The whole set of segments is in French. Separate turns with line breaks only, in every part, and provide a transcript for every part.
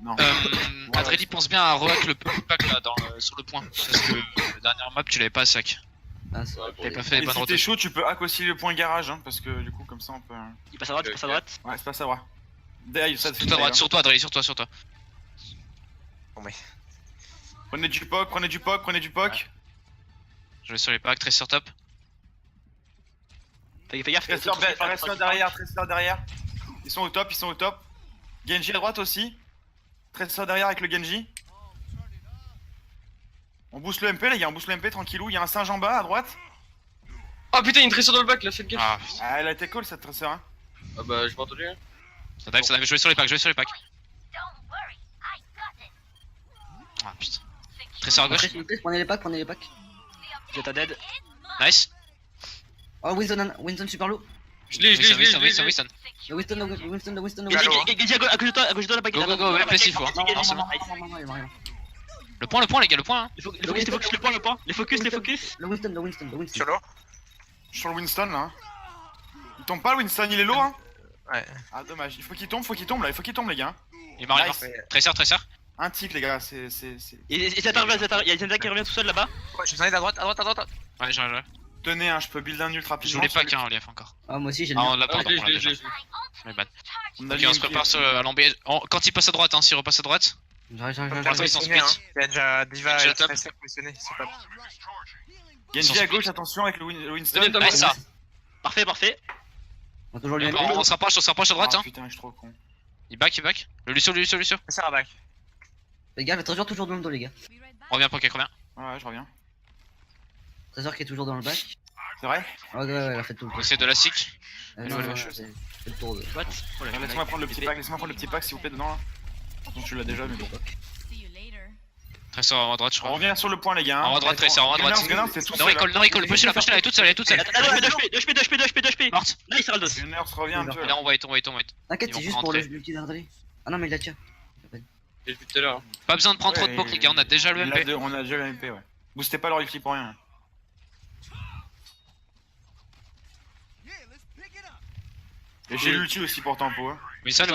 Non.
Adrelli pense bien à re-hack le pack là sur le point. Parce que la dernière map tu l'avais pas à sac.
Ah, c'est vrai.
T'avais pas fait les
Et
bonnes
si t'es
rotations.
chaud, tu peux hack aussi le point garage, hein, parce que du coup, comme ça, on peut.
Il passe à droite, il passe à droite.
Ouais, c'est pas ça, ouais. Derrière, ça
Tout à droite, sur toi Adrelli, sur toi.
Bon, mais.
Prenez du poc, prenez du poc, prenez du poc.
Je vais sur les packs, très sur top.
Fais gaffe,
Tracer derrière. Ils sont au top, Genji à droite aussi. Tracer derrière avec le Genji. On booste le MP, les gars, on booste le MP tranquillou. Il y a un singe en bas à droite.
Oh putain, il y a une tressure dans le bac là, faites gaffe.
Ah putain.
Ah, elle a été cool cette tracer, hein.
Ah bah, je m'ai entendu. Hein.
Ça dive, je vais sur les packs, Ah putain. Tresseur à gauche.
Prenez les packs.
Vous êtes à dead.
Nice.
Oh, Winston super low.
Je l'ai.
Winston.
Winston.
Genji à gauche de toi, la bague.
Go, ouais, précis, faut. Non, c'est bon. Le point, les gars, le point. Hein.
Les focus, le point. Les focus.
Le Winston.
Sur l'eau.
Sur le Winston là. Hein. Il tombe pas le Winston, il est low, hein.
Ouais.
Ah, dommage. Il faut qu'il tombe là, les gars.
Il m'arrive.
Nice.
Tresseur.
Un tic, les gars, c'est.
Et ça t'arrive, il y a Zenda qui revient tout seul là-bas.
Ouais, je suis allé à droite.
Ouais, j'arrive.
Tenez, hein, je peux build un ult
Je
rapidement.
joue les packs, hein, Olief encore.
Ah, moi aussi j'ai
Ah,
le
on l'a pas,
Ah, je
on l'a déjà.
l'ai.
Mais bad.
On a
Ok,
mis
on se
un
prépare
pied.
sur à l'embé. Quand il passe à droite, hein, s'il repasse à droite.
J'arrive.
Pour l'instant, ils sont split.
Il y a déjà Diva
Déjà
et
top.
Tracer positionnés, c'est top.
Genji à gauche, attention avec le Winston.
Deuxième top.
Nice, ça.
Parfait.
On a toujours le
On se rapproche à droite.
Ah,
Hein.
putain, je suis trop con.
Il back. Le Lucio.
Tracer à back.
Les gars, le trésor toujours dans le dos, les gars.
Revient Poké, revient.
Ouais, je reviens.
Trésor qui est toujours dans le bac.
C'est vrai?
Ouais, elle a fait tout le tour.
C'est de la sick.
Non, c'est le tour de.
What?
Laisse-moi prendre le petit pack, s'il vous plaît, dedans là. Donc tu l'as déjà, mais bon.
Tresseur à droite, je
On
crois.
revient sur le point, les gars.
En haut à droite, Tresseur, en haut à droite.
Gunners, c'est tout
Non,
seul.
recall. Push là, elle est toute seule.
2 HP.
Morte.
Nice, Raldos.
Gunners revient un peu.
Là, on wait.
T'inquiète,
Ils
c'est
vont
juste pour le
rentrer.
petit d'Ardali. Ah non, mais il la tient.
J'ai vu tout à l'heure.
Pas besoin de prendre trop de
Ouais,
poke, les gars, on a déjà le MP.
On a déjà le MP, ouais. Boostez pas leur ulti pour rien. Et j'ai l'ulti aussi pour tempo. Hein.
Wilson.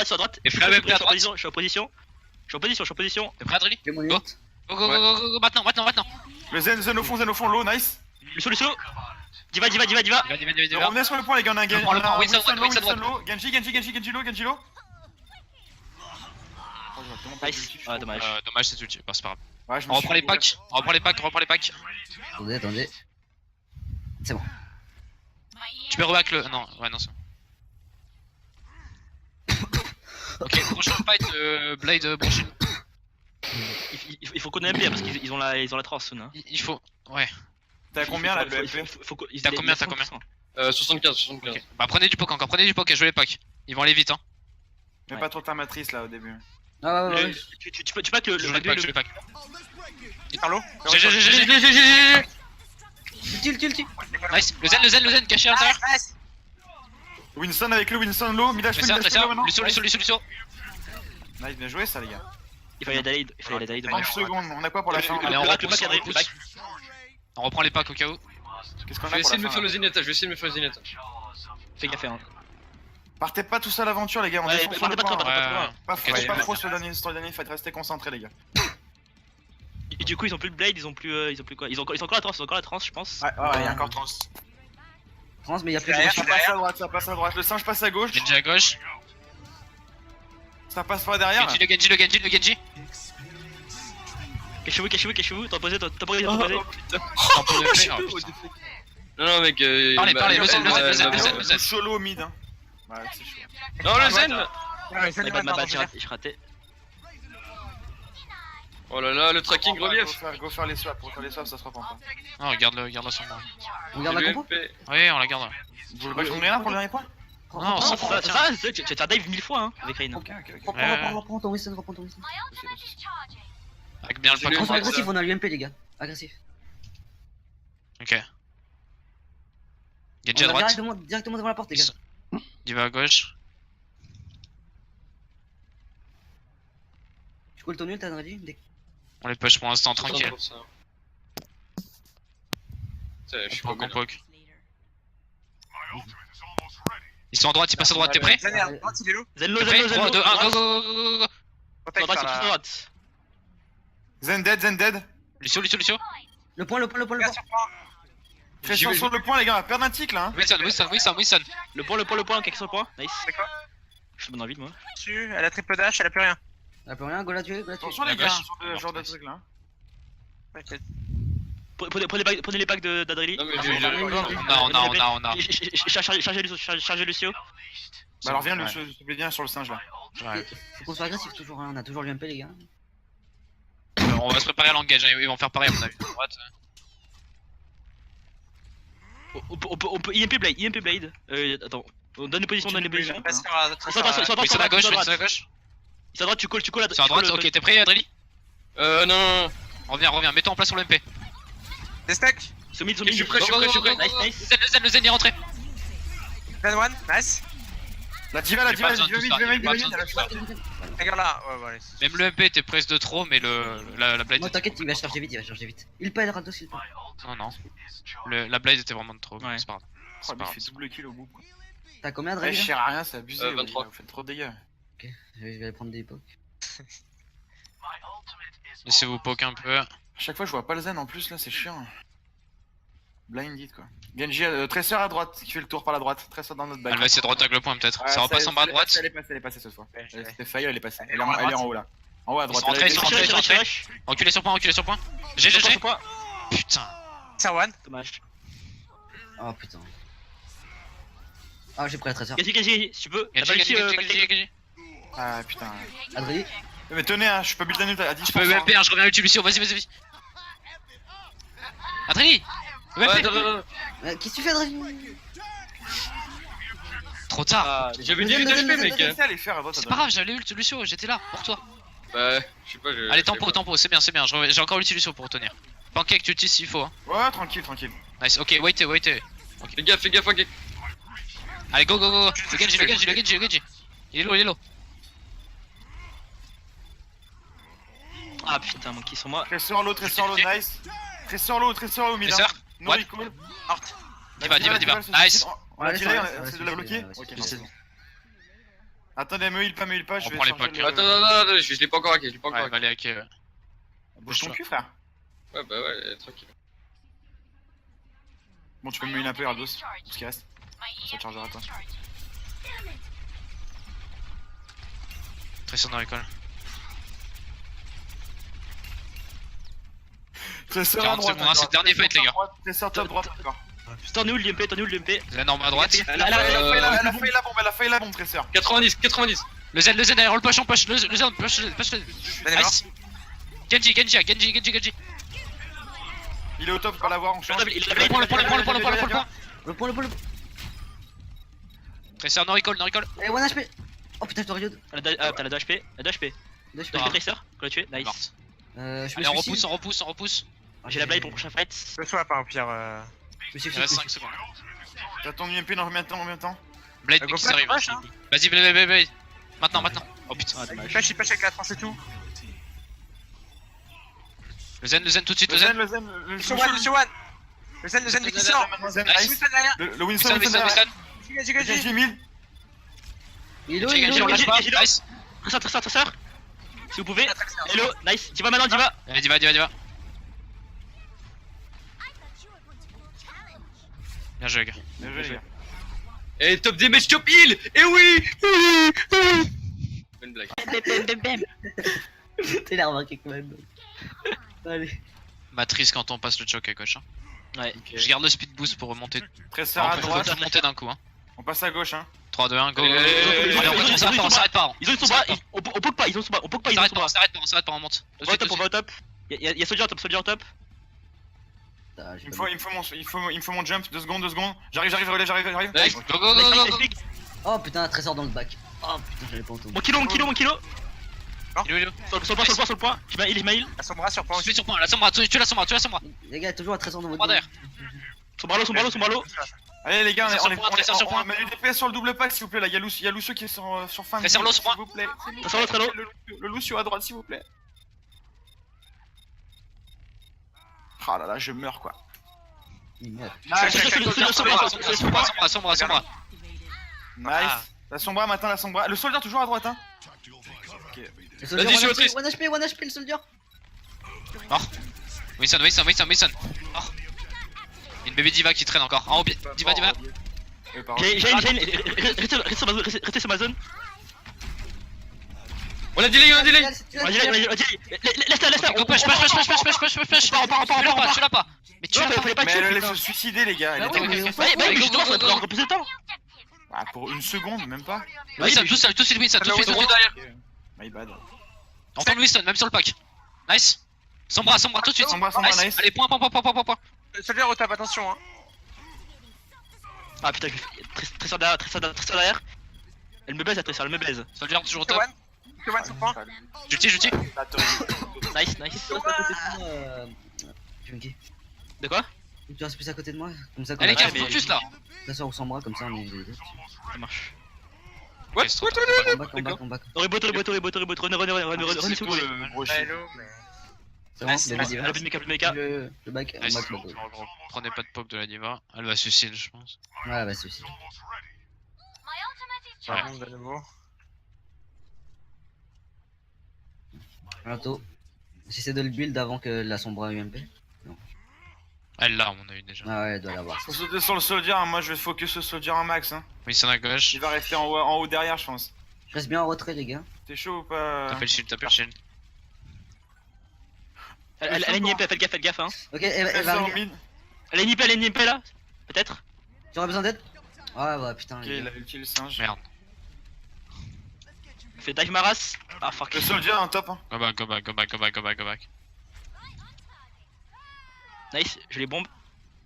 Sur droite.
Et frère, à droite.
Je suis en position.
T'es prêt, Adrelli?
J'ai mon
Go.
ult.
Go, maintenant.
Le Zen au fond, low, nice.
Lucio. Diva.
Revenez sur le point, les gars, on a un
On prend le point, Winston
low. Genji low. Oh, j'aurais tellement pas
Nice.
d'ulti, je suis
Ah,
trop-
dommage.
Dommage, c'est ulti. Bon, c'est pas grave.
Ouais, je me
On
suis
reprend les
fait
packs.
Attendez. C'est bon.
Tu peux reback le. Non, c'est bon. Ok, prochain fight, Blade Bronchin.
Il faut qu'on ait MP parce qu'ils ont la trace soon. Hein.
Il faut. Ouais.
T'as combien là, le MP?
T'as combien
75.
Ok. Bah, prenez du poke encore, je veux les packs. Ils vont aller vite, hein.
Mets pas trop ta matrice là au début.
Ah ouais.
Tu peux que
Je
le
veux les packs.
Il parle l'eau.
GG.
Ulti.
Nice. Le zen caché à l'intérieur.
Winston avec le Winston low, Midash
Tresseur.
maintenant.
Lucio.
Nice, bien joué ça, les gars.
Il fallait la dalle.
30 secondes, on a quoi pour la fin?
Allez, on
Le
repousse.
back.
On reprend les packs au cas où.
Qu'est-ce qu'on
Je
a
vais
pour
essayer de
la
me
fin?
faire le Zenith.
Fais gaffe. Hein.
Partez pas tous à l'aventure, les gars, on
Ouais,
descend sur le
pas
point.
trop.
Pas
Ok,
trop sur le dernier fight, restez concentrés, les gars.
Et du coup, ils ont plus de blade, ils ont plus quoi? Ils ont encore la trans, je pense.
Ouais, il y a encore 30.
France, mais il y a plus
Derrière.
de.
Ça passe à droite, le singe passe à gauche,
Genji à gauche.
ça passe pas derrière.
Le Genji.
Cachez-vous, t'as posé.
T'en peux le faire.
Non, mec.
Parlez, le zen.
Solo au mid. Hein. Ouais, c'est chaud.
Non, le Zen.
Ma bad, j'ai raté.
Oh là là, le tracking relief.
Go faire les swaps, ça se reprend pas.
Non, regarde-le sur moi.
On garde la compo.
Oui, on la garde.
Vous voulez pas que je revienne là pour le dernier point?
Non, on s'en fout.
Tu as dive 1000 fois hein, avec Rain.
Ok.
Reprends ton Winston.
Avec bien le pack.
On est agressif, on a l'UMP, les gars. Agressif.
Ok. Genji à
On va
droite.
directement devant la porte, les gars.
Diva à gauche.
Tu colles ton ult, t'as dit.
On les push pour l'instant, tranquille.
Je suis
On
pas
poke, on poke. Ils sont à droite, ils passent à droite, t'es prêt?
Zen est à droite, il est low.
Zenlo,
T'es prêt 3, 2, 1, go.
spec
Sur droite,
par
sur
la...
droite.
Zen dead.
Lucio.
Le point.
Regarde sur point.
Pression sur le point, les gars, on va perdre un ticle là. Hein.
Wilson.
Le point, quelqu'un sur le point. Nice.
C'est quoi?
Je te donne envie de moi.
Dessus, elle a triple dash, elle a plus rien.
Elle a plus rien, go la tuer.
Attention les
La
gars,
gauche.
sur le genre de truc là.
T'inquiète.
Prenez les packs d'Adreli.
Non, mais
On a.
Chargez Lucio.
Bah alors viens, s'il te plaît, viens sur le singe là.
Faut qu'on soit agressif toujours, hein. On a toujours l'UMP, les gars.
On va se préparer à l'engage, ils vont faire pareil à mon avis. Droite.
On peut IMP Blade. Attends. On donne les positions,
Passe sur la...
Wilson à gauche.
C'est à droite, tu colles
C'est à droite, ok, t'es prêt Adreli?
Non.
Reviens, mets-toi en place sur le MP.
Des stacks.
Ce mid.
Je suis prêt.
Nice.
Le zen, il est rentré.
Zen one, nice.
La diva,
J'ai pas besoin de tout ça, j'ai pas besoin de tout ça.
Regarde là, ouais, allez.
Même le MP était presque de trop, mais la blade.
Moi, t'inquiète, il va charger vite. Il pèle Rados, il pèle.
Non. La blade était vraiment de trop.
Ouais.
C'est pas grave.
Oh,
C'est
mais
pas
il
grave.
fait double kill au bout. Quoi.
T'as combien de
Ouais, je
règles?
sers à rien, c'est abusé.
23.
Vous faites trop de dégâts.
Ok, je vais aller prendre des époques.
Laissez-vous poke un peu.
À chaque fois, je vois pas le zen en plus là, c'est chiant. Blinded quoi. Genji, Tracer à droite, qui fait le tour par la droite. Tracer dans notre back.
Elle va essayer de retag le point peut-être. Ça repasse en bas à droite.
Elle est passée cette fois.
Ouais,
C'était fail, elle est passée.
Elle
Elle
est en
est en haut là. En haut à droite.
Ils sont rentrés,
Rush.
Reculez sur point. GG. Putain.
C'est one.
Dommage.
Oh putain. Ah, j'ai pris la trésor.
Gazi, si tu peux. T'as pas
Genji.
réussi.
Ah putain.
Adreli,
Mais tenez, hein, je suis pas build ult à 10%.
Je peux UMP, je reviens à l'ulti Lucio, vas-y. Adreli UMP.
qu'est-ce que tu fais, Adreli?
Trop tard.
J'avais 18 HP, mec.
Laissez aller faire à droite.
C'est pas grave, j'avais ult Lucio, j'étais là pour toi.
Bah, je sais pas.
Allez, tempo, c'est bien. J'ai encore l'ulti Lucio pour tenir. Pancake, tu utilises s'il faut. Hein.
Ouais, tranquille.
Nice, ok, wait.
Fais gaffe, Pancake.
Allez, go. Le Genji. Il est low.
Ah putain, mon qui sur moi.
Tracer low, nice. Tracer low, mid.
Tracer,
No
what?
recall.
Diva. Nice.
On l'a
Ouais,
tiré,
ça
c'est de
suffit,
la bloquer.
ouais,
Ok,
c'est
non, c'est
bon.
bon. Attendez, me heal pas,
On
je vais
prend les
changer
packs.
le-
Attends, je l'ai pas encore hacké,
Ouais, va aller avec.
Bouge ton cul, frère.
Ouais, bah ouais, tranquille.
Bon, tu peux me heal un peu, Ardos, pour ce qui reste. Ça te chargera toi.
Très sûr dans l'école.
Tracer
40 secondes, hein, c'est le dernier fight, les gars.
Tracer top droite encore.
T'en es où l'UMP?
Zen en bas à droite.
Elle a failli la bombe, Tracer.
90.
Le Zen, allez, roll push, le Zen, push.
Ben est mort.
Nice. Genji.
Il est au top, faut pas l'avoir, on change.
Le point.
Le point.
Tracer, no recall.
Eh, 1 HP. Oh putain, je dois reload.
T'as la 2 HP. La 2 HP.
2 HP.
T'as le Tracer, qu'on l'a tué.
Elle est
Nice.
morte.
Je me
Allez,
suis
on repousse.
J'ai la blade pour le prochain fight.
Je sois pas au pire.
Je me suis
Il reste 5 secondes.
T'as ton UMP dans combien de temps?
Blade,
Go
qui
flash,
arrive.
flash, hein.
Vas-y, Blade. Maintenant. Oh putain.
Ah, dommage.
Il pêche avec la France et tout.
Le Zen tout de suite,
Le
le Zen.
Zen, le
Lucio one. Le Zen déquissant.
Zen,
Nice.
nice.
Winston derrière.
Le Winston derrière.
Gazi.
Genji mid.
Il est low,
Genji, on lâche pas. Nice.
Tracer. Si vous pouvez. Hello, nice. Diva maintenant, Diva.
Allez, Diva. Bien joué, gars.
Bien joué, les gars.
Et top damage, top heal. Et oui. Bonne blague.
T'es là remarqué quand même. Allez.
Matrice quand on passe le choc à gauche. Hein.
Ouais.
Je garde le speed boost pour remonter.
Tracer
On
à
peut
droite.
tout monter d'un coup. Hein.
On passe à gauche, hein.
3, 2, 1, go.
Allez,
Allez, on s'arrête pas.
Ils ont son bras, on poke pas, ils ont son bras, on poke pas, ils ont son bras.
On s'arrête pas, on monte.
On va au top. Y'a Soldier au top.
Ah, j'ai
Il
pas
me faut mon jump, 2 secondes. J'arrive.
Nice. Go.
Oh putain, un trésor dans le bac. Oh putain, j'avais pas entendu.
Mon kilo.
Il est où?
Sur le point. Il m'a heal.
À son bras sur point
Je suis
aussi.
sur point, la sombra, tu la sombra.
Les gars, toujours un trésor dans votre
Trois
dos.
derrière.
Son bras l'eau.
Allez les gars,
Tracer sur point, tracer sur point.
on met du DPS sur le double pack s'il vous plaît là, y'a Lucio qui est sur fin de
Tracer l'eau, sur point.
s'il vous plaît.
Tracer l'eau, très low.
Le Lucio à droite s'il vous plaît. Ah là là, je meurs quoi.
Il meurt.
Sombra.
Nice. La sombra maintenant, la sombra. Le soldat toujours à droite hein. Ok.
Le soldier,
Vas-y, je suis
1
motrice.
HP, 1 HP le soldier.
Wilson. Oh. Il y a une bébé diva qui traîne encore. En haut, diva.
J'ai une. Restez sur ma zone.
On a delay, on a delay.
Laisse-la.
Go push. Tu l'as pas. Mais tu l'as pas.
Mais elle le laisse se suicider, les gars. Elle est
oui,
en-
mais-
Ouais, mais
go,
justement,
go,
ça
go,
peut
go.
reposer le temps.
Ah, pour une seconde, même pas.
Wilson, tout seul, Wilson, tout de suite.
derrière.
My bad.
On tombe Wilson, même sur le pack. Nice. Sombra, tout de suite.
Sombra, nice.
Allez, point.
Soldier au top, attention hein.
Ah putain, Tressor derrière. Elle me baise la Tressor, elle me baise.
Soldier toujours au top.
K1 sur point.
J'utilise.
Nice. De quoi?
Tu restes plus à côté de moi, comme ça.
Allez,
Ouais,
gars,
mais-
focus là.
Ça sort au sans bras, comme ça on est les deux.
Ça marche.
What?
On back.
Reboot, revenez si vous voulez.
Gros chien.
C'est bon,
C'est
les
bon,
divas.
elle a plus de méca.
Le back, on
Nice.
back, back.
Prenez pas de poke de la diva. Elle va suicide, je pense.
Ouais, bah c'est aussi.
Ça remonte de nouveau.
Bientôt. J'essaie de le build avant que la sombra UMP.
Elle l'a, on a eu déjà.
Ah ouais, elle doit l'avoir.
Faut sauter sur le soldier, hein. Moi je vais focus le soldier en max. Hein.
Wilson à gauche.
Il va rester en haut derrière, je pense.
Je reste bien en retrait, les gars.
T'es chaud ou pas?
Tapez le shield.
Elle a une IP, faites gaffe hein.
Ok, elle
Elle
va
sort
venir.
mid.
Elle a une IP là. Peut-être.
Tu aurais besoin d'aide? Ouais, bah putain.
Ok,
les
il
gars.
a ulti le singe.
Merde.
Fais dive ma race. Ah fuck.
Le soldier en top. Hein.
Go back.
Nice, je les bombe.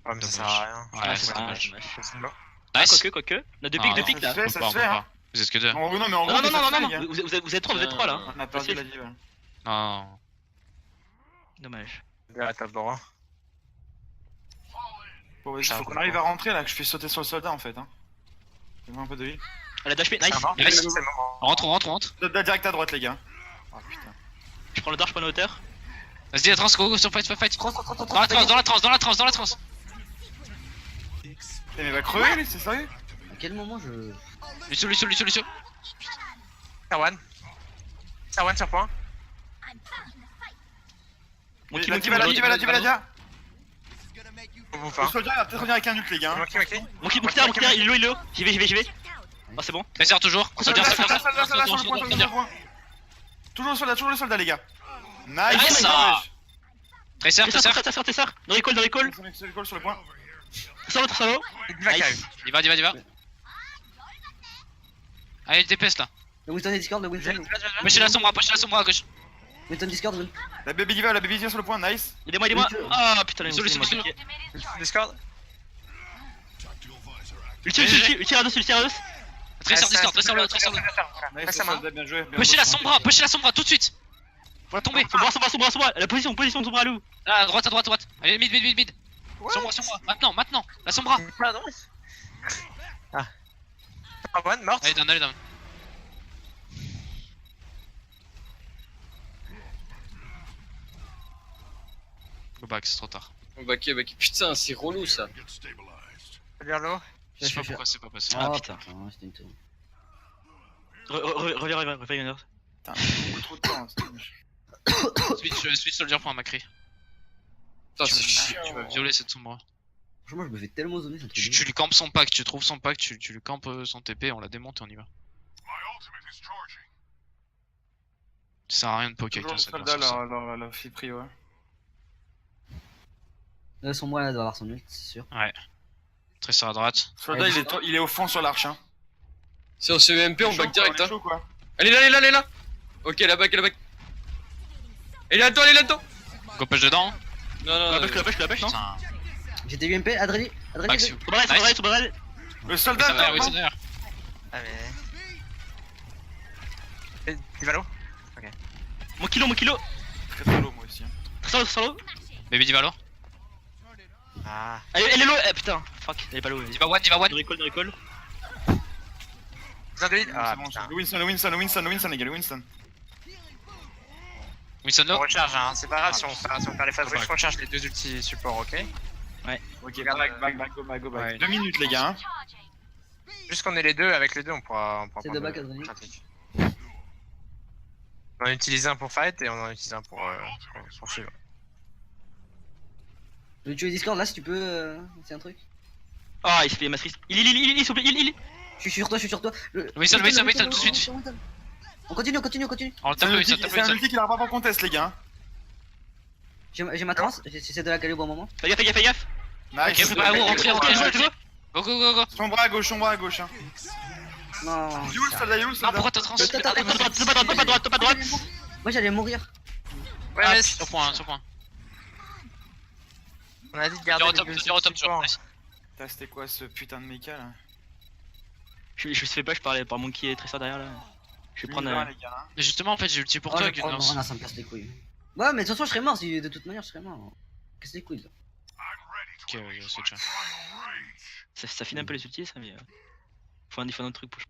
Ouais, mais ça sert à rien.
Ouais, c'est
Ah,
dommage.
dommage.
Nice.
Quoique. On a deux
Ah,
pics là.
Ça se fait, hein.
Vous êtes que deux.
En gros, non, mais en gros,
Non,
ça se fait, les
non,
gars.
vous êtes trois là.
On a perdu la diva.
Non.
Dommage.
La table d'or.
Bon, vas-y, faut qu'on arrive à rentrer là, que je fais sauter sur le soldat en fait. Hein. Fais-moi un peu de vie.
Elle a dash nice.
Nice.
C'est le moment.
Rentre.
Soldat direct à droite, les gars. Oh putain.
Je prends le dart, je prends la hauteur.
Vas-y, la trans, go, sur fight. Dans la trans.
Eh, mais il va crever lui, c'est sérieux?
À quel moment je.
Lucio.
K1 sur point.
La diva.
On vous
Le
fait.
soldat il va peut-être revenir avec un nuque, les gars. Hein.
Ok.
Mon killer, il est low. J'y vais. Oh, c'est bon.
Tracer toujours. Soldier.
Soldat sur le point. Toujours le soldat, les gars. Nice.
Nice. Tracer.
Tressor. No recall.
C'est le sur le point.
Tressor.
Diva qui arrive.
Diva. Allez, DPS là.
Le Winston et Discord, le Winston.
Pushez la sombra à gauche.
Winston Discord, Win.
La baby diva sur le point, nice.
Aidez-moi. Ah putain, la
Solo.
Discord.
Ulti Rados.
Tracer Discord.
Nice,
Ça marche.
soldat, bien joué.
Pushez la sombra tout de suite. On va tomber.
Sombra. La position de Sombra Lou.
Là, à droite. Allez, mid. Sombra. Maintenant. La sombra.
K1 morte.
Allez, down. Go back, c'est trop tard.
Backé. Putain, c'est relou ça.
Soldier low.
Je sais pas pourquoi c'est pas passé.
Ah
putain.
putain, c'était une tour.
Reviens.
Putain, beaucoup trop de temps.
Switch soldier pour un Macri.
Putain, c'est chiant.
Tu vas violer cette sombra.
Franchement, je me fais tellement zoner, ça me
Tu lui campes son pack, tu trouves son pack, tu lui campes son TP, on la démonte et on y va. Ça sert à rien de poke avec
Toujours
un
le
soldat.
soldat,
sur ça.
leur fille pris, ouais.
Là, Sombra, elle doit avoir son ult, c'est sûr.
Tracer à droite.
Soldat, il est au fond sur l'arche. Hein.
Si on se fait MP, on back direct.
On est
Hein.
chaud, quoi.
Elle est là. Ok, la back. Elle est là-dedans.
Go push dedans.
Non.
La push, non?
Putain.
J'ai des UMP, Adreli.
Back sur.
Sombra.
Le soldat,
Ça va,
top,
oui,
hein.
c'est d'ailleurs.
Ah mais. Diva low.
Mon kilo.
Très low, moi aussi. Hein.
Tressor.
Baby Divalo.
Ah.
Elle est low. Putain, fuck, elle est pas low.
Diva one.
No recall.
Besoin de lead. Ah
C'est bon,
putain.
le Winston, les gars, le Winston.
Wilson
On
low.
recharge, hein. C'est pas grave si on perd les phases. Je recharge les deux ultis support, ok.
Ok, back, go back.
Ouais.
2 minutes, les gars. Hein.
Juste qu'on est les deux, avec les deux, on pourra
C'est
prendre
de back,
le
Adreli.
critique. On en a utilisé un pour fight et on en a utilisé un pour suivre.
Je veux tuer Discord là si tu peux. C'est un truc.
Ah, il se fait matrice. Il, s'il vous plaît, il.
Je suis sur toi, je suis sur toi.
Winston, tout de suite.
On continue.
On le
C'est
tape,
un
Winston,
ulti
tape,
c'est un
Winston.
ulti qui n'aura pas pour contest, les gars.
J'ai ma trans, j'essaie de la caler au bon moment.
Fais gaffe.
Nice.
Ok, bravo, rentrez. Go.
Sombre à gauche. Hein.
Non.
Il est où le soldat? Il est où le
Non,
soldat?
pourquoi t'as trans?
Pas droite.
Moi j'allais mourir.
Ouais,
Ah,
mais
sur point.
on a dit de garder
Tire au top,
supports.
nice.
Putain, c'était quoi ce putain de mecha là?
Je me fais pas, je parlais par Monkey et Tressor derrière là. Je vais prendre.
Les gars, hein.
Mais justement, en fait, j'ai ulti pour
Oh,
toi,
je vais prendre
Gunnar.
Morana, ça me casse les couilles. Ouais, mais de toute façon je serais mort, de toute manière je serais mort. Casse les couilles.
Ok, c'est déjà.
Ça fine un peu les ultis, ça, mais. Faut un autre truc pour.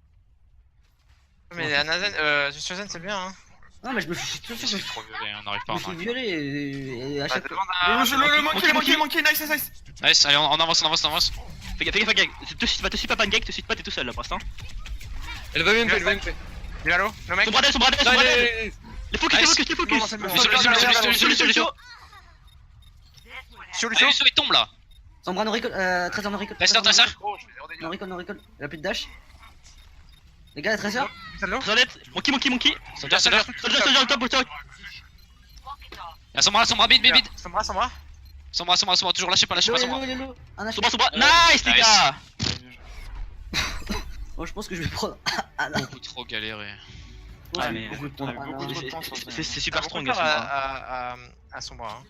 Mais Anazen, Susan c'est bien hein.
Non, mais je me suis tout
Je
sûr,
suis trop violé, on n'arrive
je
pas.
me suis violé et à
Bah,
chaque
demande
Le monkey, nice.
Nice, allez, on avance.
Fais gaffe, gag. Te suis pas Pancake, te suis pas, t'es tout seul là pour l'instant.
Elle va bien me faire.
Il est allô le mec.
Son bras d'aile. Les focus. Solution.
Lucio, il tombe là.
Son bras no recall, Trésor no recall.
Trésor.
No recall. Il a plus de dash. Les gars, Trésor.
Solette, Monkey.
Soldier.
Soldier le top,
Y'a son bras, bid.
Son bras.
Toujours lâchez pas.
Il est low. Un HP.
Son bras. Nice les gars.
Bon, je pense que je vais prendre.
Beaucoup trop galéré.
Ouais,
mais
je vais
on a
prendre.
beaucoup trop de temps sur ce-
C'est super strong.
À son bras.